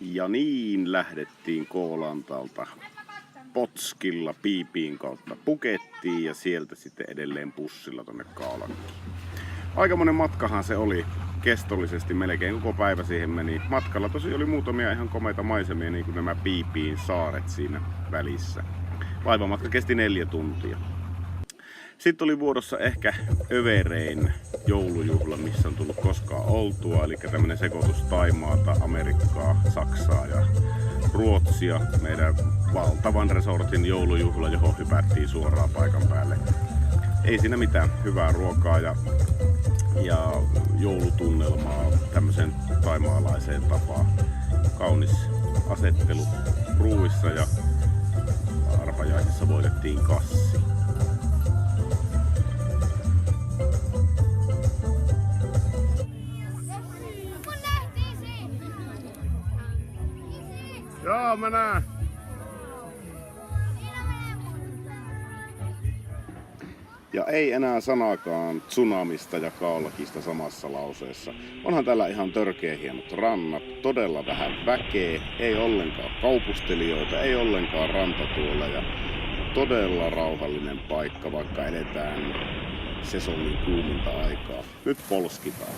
Ja niin lähdettiin K-Lantaalta Potskilla Piipiin kautta Pukettiin ja sieltä sitten edelleen bussilla tonne Kaalankiin. Aikamoinen matkahan se oli. Kestollisesti melkein koko päivä siihen meni. Matkalla tosi oli muutamia ihan komeita maisemia, niin kuin nämä Piipiin saaret siinä välissä. Laivamatka kesti 4 tuntia. Sitten oli vuorossa ehkä överein joulujuhla, missä on tullut koskaan oltua. Eli tämmönen sekoitus Thaimaata, Amerikkaa, Saksaa ja Ruotsia. Meidän valtavan resortin joulujuhla, johon hypättiin suoraan paikan päälle. Ei siinä mitään, hyvää ruokaa ja joulutunnelmaa tämmöisen thaimaalaiseen tapaan. Kaunis asettelu ruuissa ja arpajaisissa voitettiin kassi. Joo, mä näen. Ja ei enää sanakaan tsunamista ja Kaalakista samassa lauseessa. Onhan täällä ihan törkeä hienot rannat, todella vähän väkeä, ei ollenkaan kaupustelijoita, ei ollenkaan rantatuoleja. Todella rauhallinen paikka, vaikka eletään sesongin kuuminta aikaa. Nyt polskitaan.